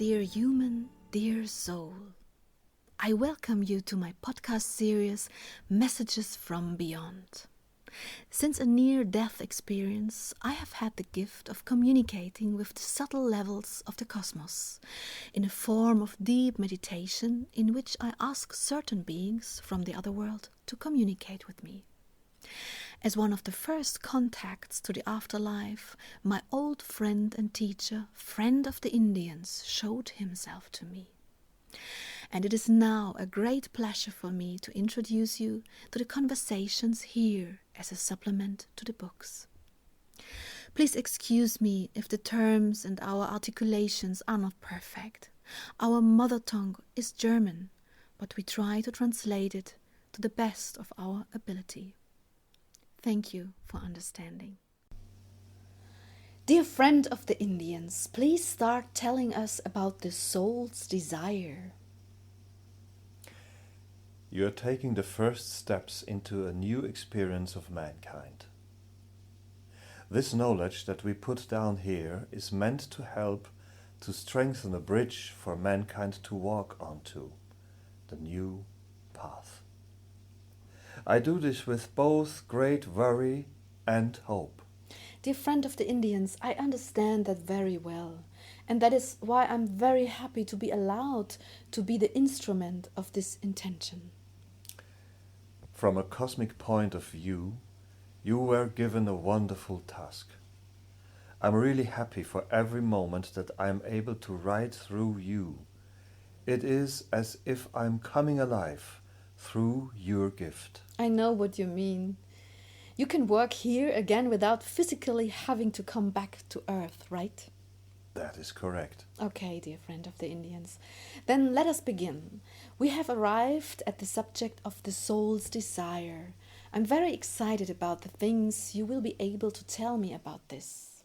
dear human, dear soul. I welcome you to my podcast series, Messages from Beyond. Since a near-death experience, I have had the gift of communicating with the subtle levels of the cosmos in a form of deep meditation in which I ask certain beings from the other world to communicate with me. As one of the first contacts to the afterlife, my old friend and teacher, friend of the Indians, showed himself to me. And it is now a great pleasure for me to introduce you to the conversations here as a supplement to the books. Please excuse me if the terms and our articulations are not perfect. Our mother tongue is German, but we try to translate it to the best of our ability. Thank you for understanding. Dear friend of the Indians, please start telling us about the soul's desire. You are taking the first steps into a new experience of mankind. This knowledge that we put down here is meant to help to strengthen a bridge for mankind to walk onto, the new path. I do this with both great worry and hope. Dear friend of the Indians, I understand that very well. And that is why I'm very happy to be allowed to be the instrument of this intention. From a cosmic point of view, you were given a wonderful task. I'm really happy for every moment that I'm able to ride through you. It is as if I'm coming alive through your gift. I know what you mean. You can work here again without physically having to come back to Earth, right? That is correct. Okay, dear friend of the Indians. Then let us begin. We have arrived at the subject of the soul's desire. I'm very excited about the things you will be able to tell me about this.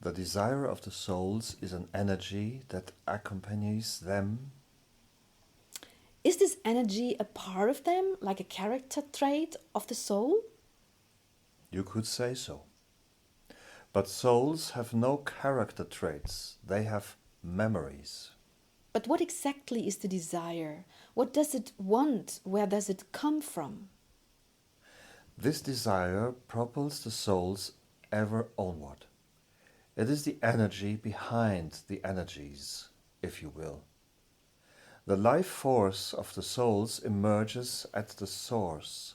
The desire of the souls is an energy that accompanies them. Is this energy a part of them, like a character trait of the soul? You could say so. But souls have no character traits, they have memories. But what exactly is the desire? What does it want? Where does it come from? This desire propels the souls ever onward. It is the energy behind the energies, if you will. The life force of the souls emerges at the source,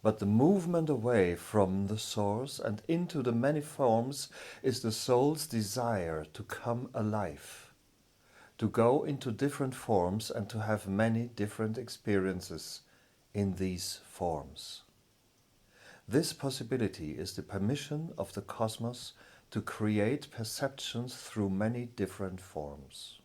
but the movement away from the source and into the many forms is the soul's desire to come alive, to go into different forms and to have many different experiences in these forms. This possibility is the permission of the cosmos to create perceptions through many different forms.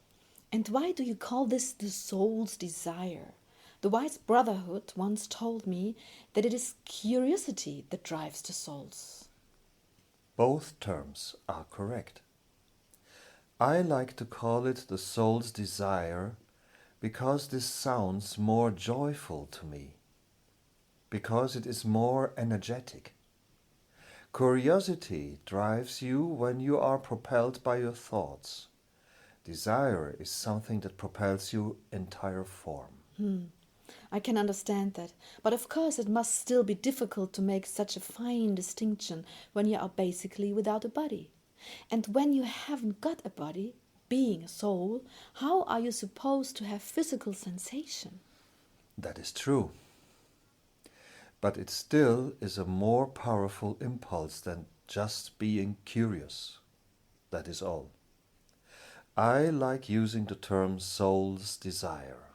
And why do you call this the soul's desire? The wise brotherhood once told me that it is curiosity that drives the souls. Both terms are correct. I like to call it the soul's desire because this sounds more joyful to me, because it is more energetic. Curiosity drives you when you are propelled by your thoughts. Desire is something that propels you entire form. I can understand that, but of course it must still be difficult to make such a fine distinction when you are basically without a body. And when you haven't got a body, being a soul, how are you supposed to have physical sensation? That is true. But it still is a more powerful impulse than just being curious. That is all. I like using the term soul's desire.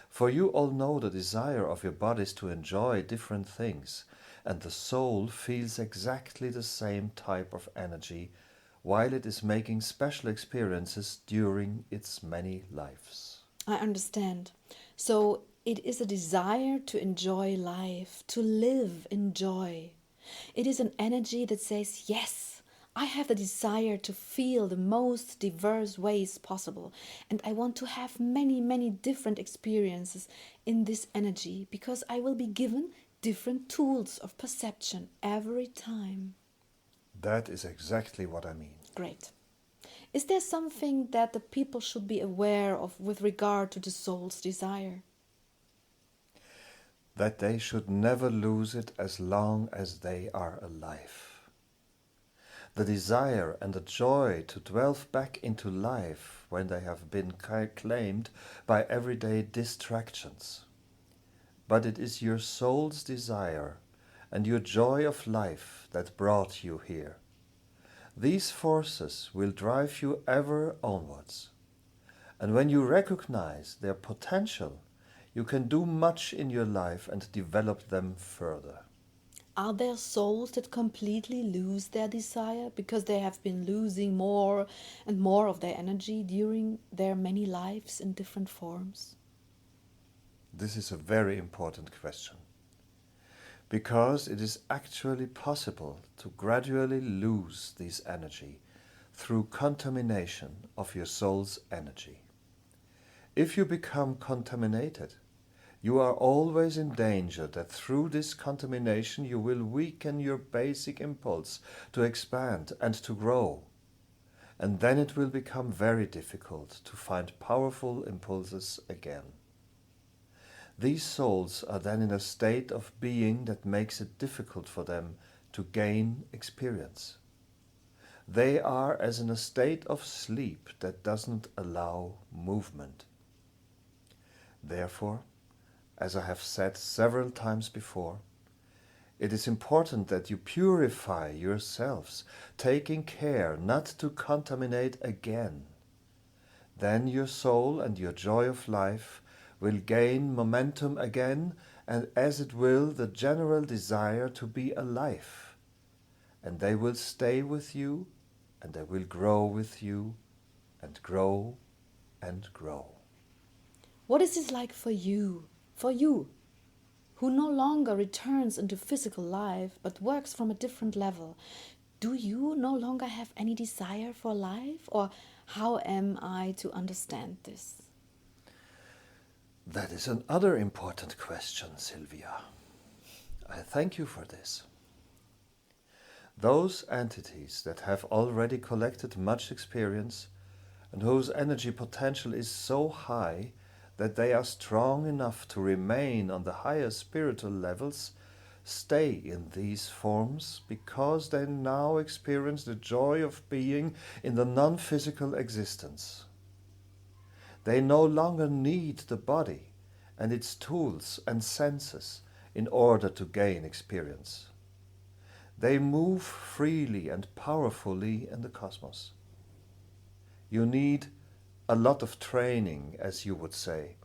For you all know the desire of your bodies to enjoy different things, and the soul feels exactly the same type of energy while it is making special experiences during its many lives. I understand. So it is a desire to enjoy life, to live in joy. It is an energy that says, yes, I have the desire to feel the most diverse ways possible, and I want to have many, many different experiences in this energy because I will be given different tools of perception every time. That is exactly what I mean. Great. Is there something that the people should be aware of with regard to the soul's desire? That they should never lose it as long as they are alive. The desire and the joy to delve back into life when they have been claimed by everyday distractions. But it is your soul's desire and your joy of life that brought you here. These forces will drive you ever onwards. And when you recognize their potential, you can do much in your life and develop them further. Are there souls that completely lose their desire because they have been losing more and more of their energy during their many lives in different forms? This is a very important question, because it is actually possible to gradually lose this energy through contamination of your soul's energy. If you become contaminated, you are always in danger that through this contamination you will weaken your basic impulse to expand and to grow. And then it will become very difficult to find powerful impulses again. These souls are then in a state of being that makes it difficult for them to gain experience. They are as in a state of sleep that doesn't allow movement. Therefore, as I have said several times before, it is important that you purify yourselves, taking care not to contaminate again. Then your soul and your joy of life will gain momentum again, and as it will the general desire to be alive. And they will stay with you, and they will grow with you, and grow and grow. What is this like for you? For you, who no longer returns into physical life but works from a different level? Do you no longer have any desire for life? Or how am I to understand this? That is another important question, Sylvia. I thank you for this. Those entities that have already collected much experience and whose energy potential is so high that they are strong enough to remain on the higher spiritual levels, stay in these forms because they now experience the joy of being in the non-physical existence. They no longer need the body and its tools and senses in order to gain experience. They move freely and powerfully in the cosmos. You need a lot of training, as you would say,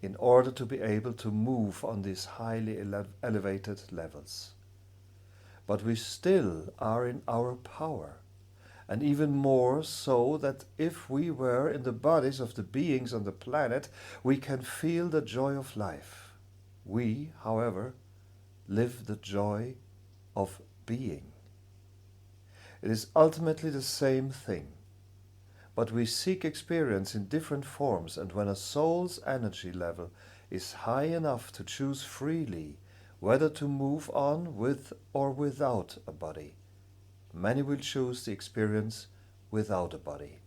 in order to be able to move on these highly elevated levels. But we still are in our power, and even more so that if we were in the bodies of the beings on the planet, we can feel the joy of life. We, however, live the joy of being. It is ultimately the same thing. But we seek experience in different forms, and when a soul's energy level is high enough to choose freely whether to move on with or without a body, many will choose the experience without a body,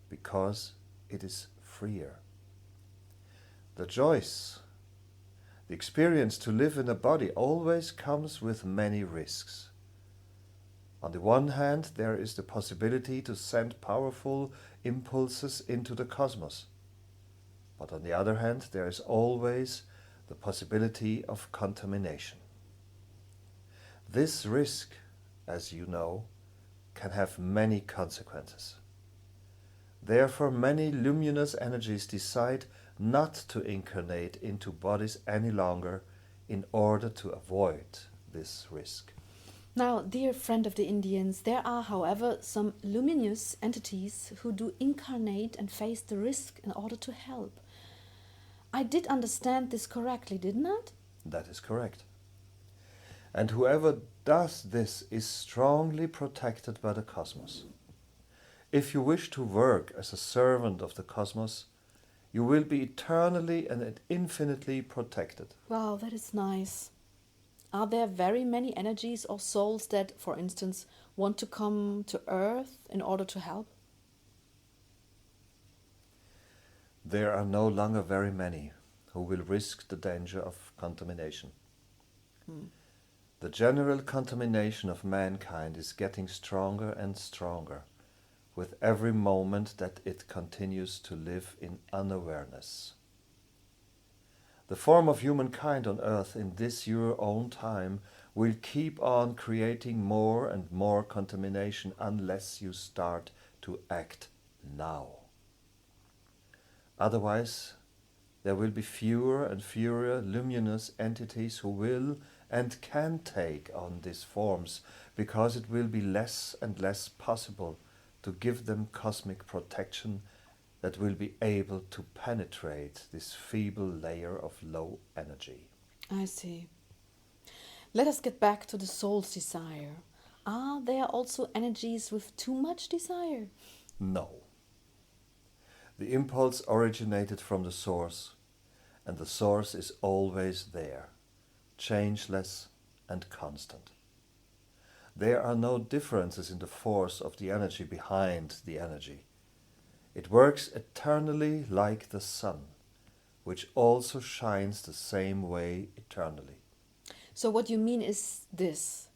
because it is freer. The choice, the experience to live in a body, always comes with many risks. On the one hand, there is the possibility to send powerful impulses into the cosmos. But on the other hand, there is always the possibility of contamination. This risk, as you know, can have many consequences. Therefore, many luminous energies decide not to incarnate into bodies any longer in order to avoid this risk. Now, dear friend of the Indians, there are, however, some luminous entities who do incarnate and face the risk in order to help. I did understand this correctly, didn't I? That is correct. And whoever does this is strongly protected by the cosmos. If you wish to work as a servant of the cosmos, you will be eternally and infinitely protected. Wow, that is nice. Are there very many energies or souls that, for instance, want to come to Earth in order to help? There are no longer very many who will risk the danger of contamination. The general contamination of mankind is getting stronger and stronger with every moment that it continues to live in unawareness. The form of humankind on earth in this your own time will keep on creating more and more contamination unless you start to act now. Otherwise, there will be fewer and fewer luminous entities who will and can take on these forms because it will be less and less possible to give them cosmic protection that will be able to penetrate this feeble layer of low energy. I see. Let us get back to the soul's desire. Are there also energies with too much desire? No. The impulse originated from the source, and the source is always there, changeless and constant. There are no differences in the force of the energy behind the energy. It works eternally like the sun, which also shines the same way eternally. So what you mean is this.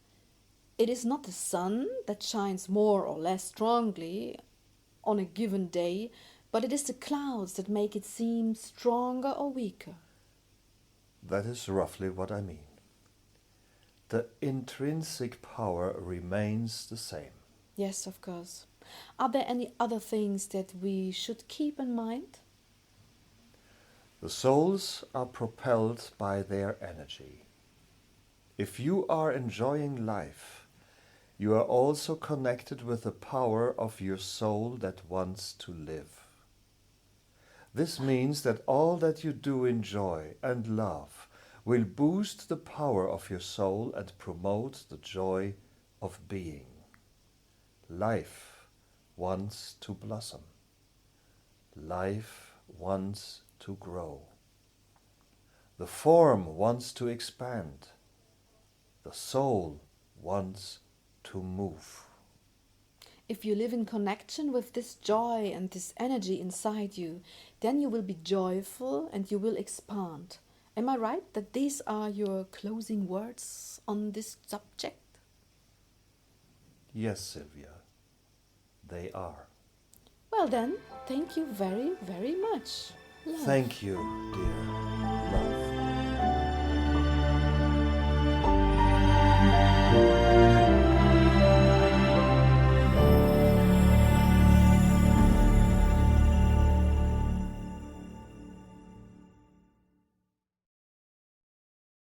It is not the sun that shines more or less strongly on a given day, but it is the clouds that make it seem stronger or weaker. That is roughly what I mean. The intrinsic power remains the same. Yes, of course. Are there any other things that we should keep in mind? The souls are propelled by their energy. If you are enjoying life, you are also connected with the power of your soul that wants to live. This means that all that you do enjoy and love will boost the power of your soul and promote the joy of being. Life wants to blossom. Life wants to grow. The form wants to expand. The soul wants to move. If you live in connection with this joy and this energy inside you, then you will be joyful and you will expand. Am I right that these are your closing words on this subject? Yes, Sylvia, they are. Well then, thank you very, very much. Love. Thank you, dear.